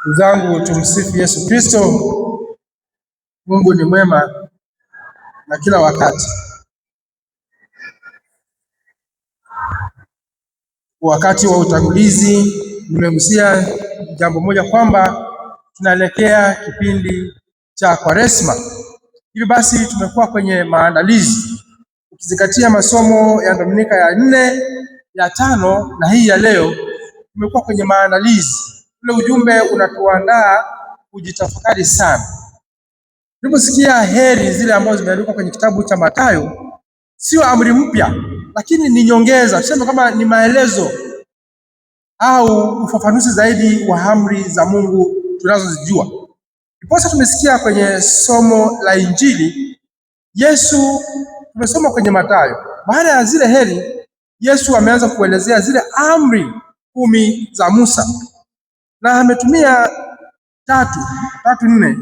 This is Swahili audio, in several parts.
Ndugu zangu, tumsifu Yesu Kristo. Mungu ni mwema na kila wakati. Wakati wa utangulizi nimegusia jambo moja kwamba tunaelekea kipindi cha Kwaresma. Hivi basi tumekuwa kwenye maandalizi ukizingatia masomo ya Dominika ya 4, ya 5 na hii ya leo. Tumekuwa kwenye maandalizi. Ule ujumbe unatuandaa kujitafakari sana. Tuliposikia heri zile ambazo zimeandikwa kwenye kitabu cha Mathayo, sio amri mpya, lakini ni nyongeza, tuseme kama ni maelezo au ufafanuzi zaidi wa amri za Mungu tunazozijua. Ndiposa tumesikia kwenye somo la Injili, Yesu tumesoma kwenye Mathayo. Baada ya zile heri, Yesu ameanza kuelezea zile amri 10 za Musa. Na ametumia tatu nne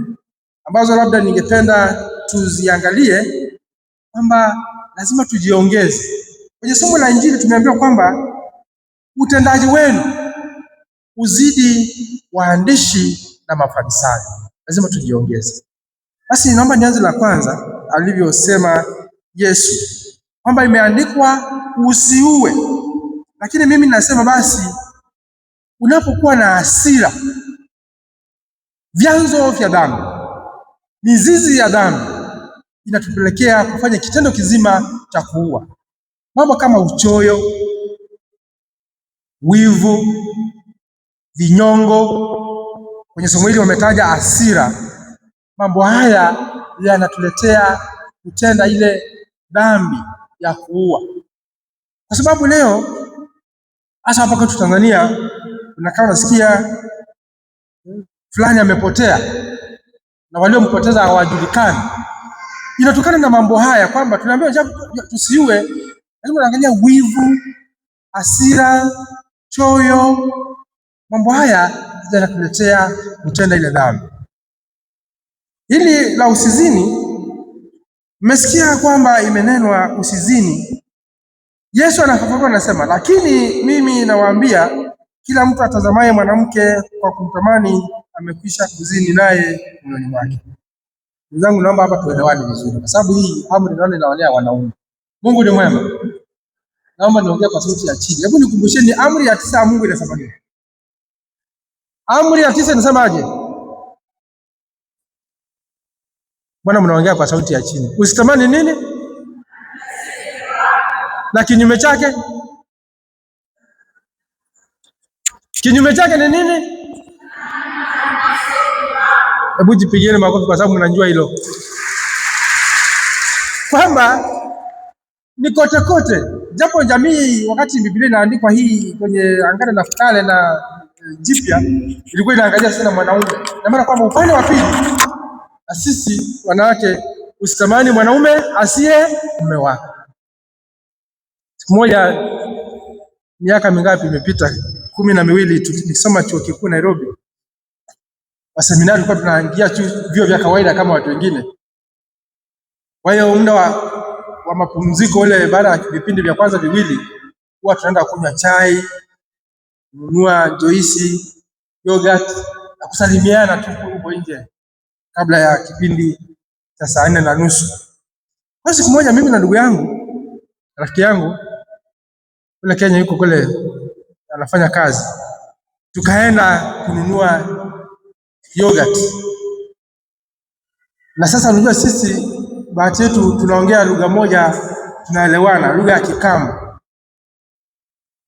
ambazo labda ningependa tuziangalie kwamba lazima tujiongeze. Kwenye somo la Injili tumeambiwa kwamba utendaji wenu uzidi waandishi na Mafarisayo. Lazima tujiongeze. Basi naomba nianze la kwanza alivyosema Yesu kwamba imeandikwa usiue. Lakini mimi nasema basi unapokuwa na hasira, vyanzo vya dhambi, mizizi ya dhambi inatupelekea kufanya kitendo kizima cha kuua. Mambo kama uchoyo, wivu, vinyongo. Kwenye somo hili wametaja hasira. Mambo haya yanatuletea kutenda ile dhambi ya kuua. Kwa sababu leo hasa hapa kwetu Tanzania unakaa unasikia fulani amepotea na waliompoteza hawajulikani. Inatokana na mambo haya kwamba tunaambiwa tusiue, lakini tunaangalia wivu, hasira, choyo. Mambo haya yanatuletea kutenda ile dhambi. Hili la usizini, mmesikia kwamba imenenwa usizini. Yesu anafafanua anasema, lakini mimi nawaambia kila mtu atazamaye mwanamke kwa kumtamani amekwisha kuzini naye moyoni mwake. Ndugu zangu, naomba hapa tuelewane vizuri, kwa sababu hii amri naona inaonea wanaume. Mungu ni mwema. Naomba niongee kwa sauti ya chini. Hebu nikumbusheni amri ya 9 ya Mungu inasema nini? Amri ya 9 inasemaje? Bwana, mnaongea kwa sauti ya chini. Usitamani nini? Na kinyume chake? Kinyume chake ni nini? Hebu jipigieni makofi kwa sababu mnajua hilo. Kwamba ni kote kote. Japo jamii wakati Biblia inaandikwa hii kwenye Agano la Kale na Jipya ilikuwa inaangalia sana mwanaume. Na maana kwamba upande wa pili na sisi wanawake usitamani mwanaume asiye mume wako. Siku moja miaka mingapi imepita, 12, tulisoma chuo kikuu Nairobi. Wa seminari tulikuwa tunaingia vyuo vya kawaida kama watu wengine. Kwa hiyo muda wa mapumziko ule, baada ya vipindi vya kwanza viwili, huwa tunaenda kunywa chai, kununua juisi, yogurt na kusalimiana tu huko nje kabla ya kipindi cha saa 4:30. Kwa siku moja mimi na ndugu yangu, rafiki yangu kule Kenya, yuko kule anafanya kazi, tukaenda kununua yogurt. Na sasa unajua sisi bahati yetu tunaongea lugha moja, tunaelewana, lugha ya Kikamba.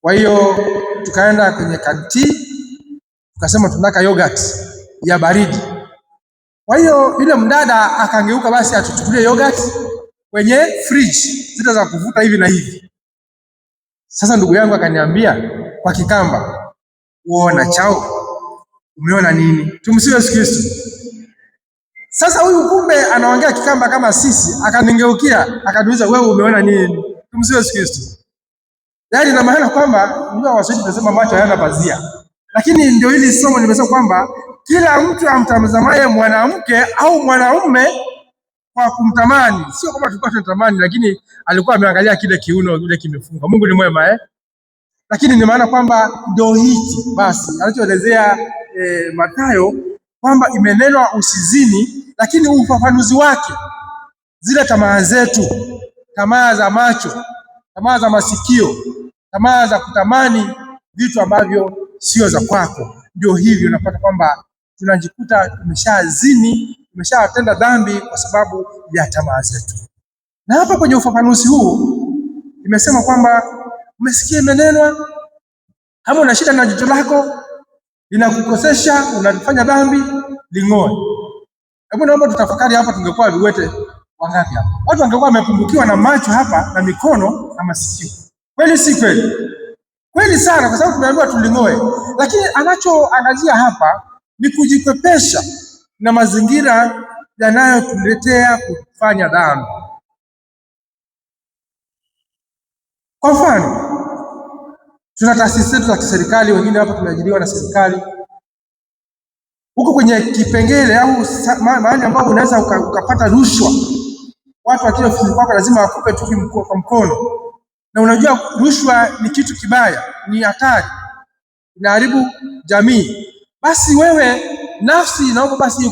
Kwa hiyo tukaenda kwenye kanti, tukasema tunataka yogurt ya baridi. Kwa hiyo yule mdada akangeuka basi atuchukulie yogurt kwenye fridge zile za kuvuta hivi na hivi. Sasa ndugu yangu akaniambia kwa Kikamba, uona chao, umeona nini? Tumsiwe Yesu Kristo. Sasa huyu kumbe anaongea Kikamba kama sisi, akaningeukia akaniuliza, wewe umeona nini? Tumsiwe Yesu Kristo. Yaani na maana kwamba ndio Waswahili tunasema macho hayana pazia. Lakini ndio hili somo nimesema kwamba kila mtu amtazamaye mwanamke au mwanaume kwa kumtamani, sio kama tulikuwa tunatamani, lakini alikuwa ameangalia kile kiuno kile kimefunga. Mungu ni mwema Lakini ni maana kwamba ndio hiki basi anachoelezea Mathayo kwamba imenenwa usizini, lakini ufafanuzi wake, zile tamaa zetu, tamaa za macho, tamaa za masikio, tamaa za kutamani vitu ambavyo sio za kwako, ndio hivyo unapata kwamba tunajikuta tumeshazini, tumeshatenda dhambi kwa sababu ya tamaa zetu. Na hapa kwenye ufafanuzi huu imesema kwamba umesikia imenenwa, kama una shida na jicho lako linakukosesha, unafanya dhambi, ling'oe. Hebu naomba tutafakari hapa, tungekuwa viwete wangapi hapa? Watu wangekuwa wamepungukiwa na macho hapa na mikono na masikio. Kweli si kweli? Kweli sana, kwa sababu tumeambiwa tuling'oe. Lakini anachoangazia hapa ni kujikwepesha na mazingira yanayotuletea kufanya dhambi. Kwa mfano, tuna taasisi zetu za kiserikali, wengine hapa tumeajiriwa na serikali. Huko kwenye kipengele au mahali ambapo unaweza ukapata rushwa, watu wakiwa ofisini kwako lazima wakupe tu kwa mkono. Na unajua rushwa ni kitu kibaya, ni hatari, inaharibu jamii. Basi wewe nafsi inaomba basi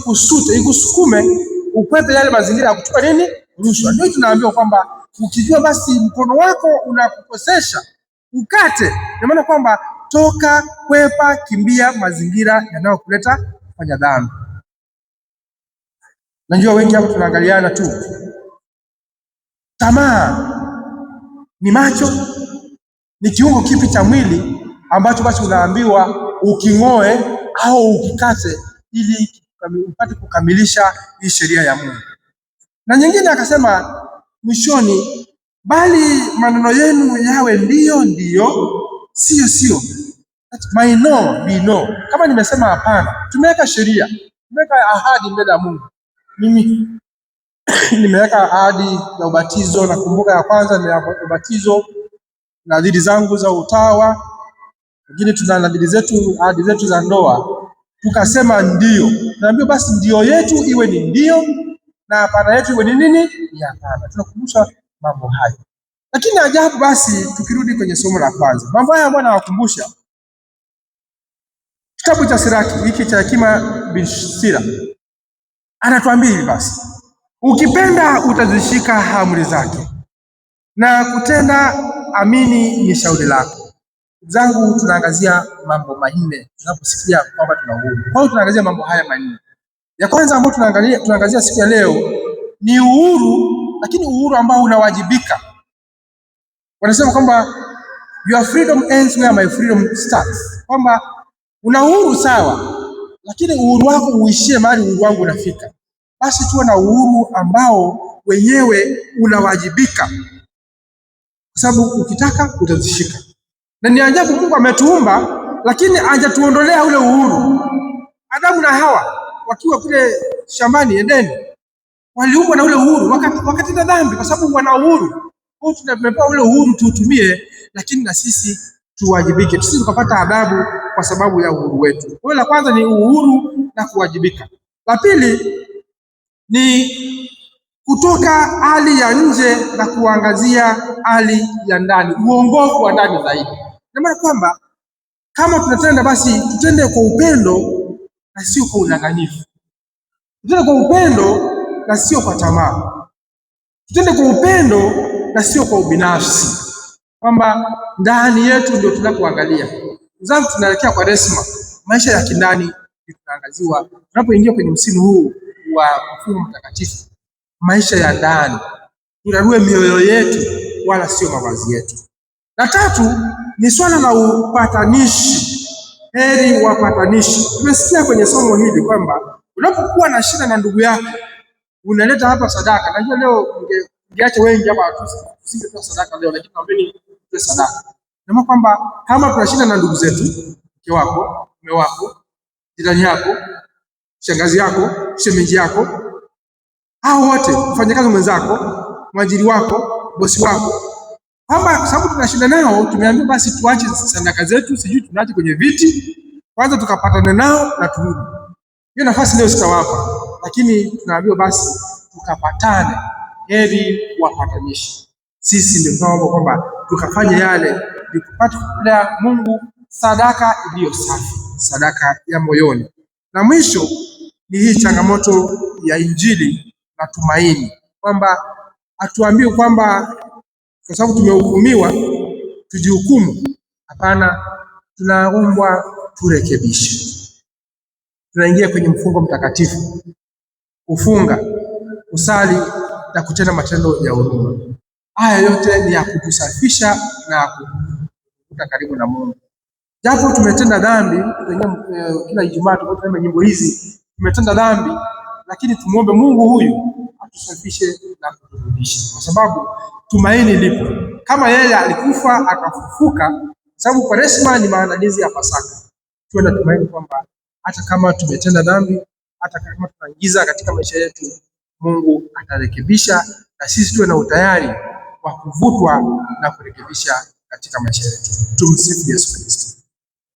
ikusukume ukwepe yale mazingira ya kuchukua nini? Rushwa. Ndio tunaambiwa kwamba ukijua basi mkono wako unakukosesha, ukate. Kwa maana kwamba toka, kwepa, kimbia mazingira yanayokuleta kufanya dhambi. Najua wengi hapa tunaangaliana tu. Tamaa ni macho, ni kiungo kipi cha mwili ambacho basi unaambiwa uking'oe au ukikate ili upate kukamilisha hii sheria ya Mungu. Na nyingine akasema mwishoni, bali maneno yenu yawe ndio ndio, sio sio. My no be no. Kama nimesema hapana, tumeweka sheria, tumeweka ahadi mbele ya Mungu. Mimi nimeweka ahadi ya ubatizo, na kumbuka ya kwanza ni ya ubatizo, nadhiri zangu za utawa, lakini tuna nadhiri zetu, ahadi zetu za ndoa. Tukasema ndio, naambia basi ndio yetu iwe ni ndio na hapana yetu iwe ni nini? Ni hapana. Tunakumbusha mambo hayo. Lakini ajabu basi, tukirudi kwenye somo la kwanza, mambo haya Bwana anawakumbusha. Kitabu cha Siraki hiki cha Hekima bin Sira anatuambia hivi basi, ukipenda utazishika amri zake na kutenda amini ni shauri lako. Zangu tunaangazia mambo manne tunaposikia kwamba tuna uhuru. Kwa hiyo tunaangazia mambo haya manne. Ya kwanza ambayo tunaangazia siku ya leo ni uhuru, lakini uhuru ambao unawajibika. Wanasema kwamba your freedom ends where my freedom starts. Kwamba una uhuru sawa, lakini uhuru wako uishie mahali uhuru wangu unafika. Basi tuwe na uhuru ambao wenyewe unawajibika, kwa sababu ukitaka utazishika. Na ni ajabu, Mungu ametuumba lakini hajatuondolea ule uhuru. Adamu na Hawa wakiwa kule shambani Edeni waliumbwa na ule uhuru wakati na dhambi, kwa sababu wana uhuru. Kwa hiyo tumepewa ule uhuru tuutumie, lakini na sisi tuwajibike, tusije tukapata adhabu kwa sababu ya uhuru wetu. Kwa hiyo la kwanza ni uhuru na kuwajibika. La pili ni kutoka hali ya nje na kuangazia hali ya ndani, uongofu wa ndani zaidi. Na maana kwamba kama tunatenda basi tutende kwa upendo na sio kwa udanganyifu. Tutende kwa upendo na sio kwa tamaa. Tutende kwa upendo na sio kwa ubinafsi. Kwamba ndani yetu ndio tunapoangalia. Zangu tunaelekea kwa Kwaresma, maisha ya kindani tunaangaziwa. Tunapoingia kwenye msimu huu wa mfungo mtakatifu, maisha ya ndani, turarue mioyo yetu wala sio mavazi yetu. La tatu ni swala la upatanishi. Heri wapatanishi. Tumesikia kwenye somo hili kwamba unapokuwa na shida na ndugu yako unaleta hapa sadaka. Najua leo ungeacha wengi hapa tusingetoa sadaka leo, lakini naombeni tutoe sadaka. Nasema kwamba kama tuna shida na ndugu zetu, mke wako, mume wako, jirani yako, shangazi yako, shemeji yako, hao wote, mfanyakazi mwenzako, mwajiri wako, bosi wako, kwamba sababu tuna shida nao, tumeambiwa basi tuache sadaka zetu, sijui tunaache kwenye viti, kwanza tukapatane nao na turudi. Hiyo nafasi leo sitawapa, lakini tunaambiwa basi tukapatane. Heri wapatanishi. Sisi ndio tunaomba kwamba tukafanye yale ili kupata kumtolea Mungu sadaka iliyo safi, sadaka ya moyoni. Na mwisho ni hii changamoto ya Injili na tumaini, kwamba hatuambiwi kwamba kwa sababu tumehukumiwa tujihukumu. Hapana, tunaombwa turekebishe. Tunaingia kwenye mfungo mtakatifu, kufunga, kusali na kutenda matendo ya huruma. Haya yote ni ya kutusafisha na kutukuta karibu na Mungu. Japo tumetenda dhambi, kila Ijumaa tunapoimba nyimbo hizi, tumetenda dhambi, lakini tumuombe Mungu huyu atusafishe na kuturudisha, kwa sababu tumaini lipo. Kama yeye alikufa akafufuka, sababu Kwaresma ni maandalizi ya Pasaka, tuwe na tumaini kwamba hata kama tumetenda dhambi, hata kama tunaingiza katika maisha yetu, Mungu atarekebisha, na sisi tuwe na utayari wa kuvutwa na kurekebisha katika maisha yetu. Tumsifu Yesu Kristo.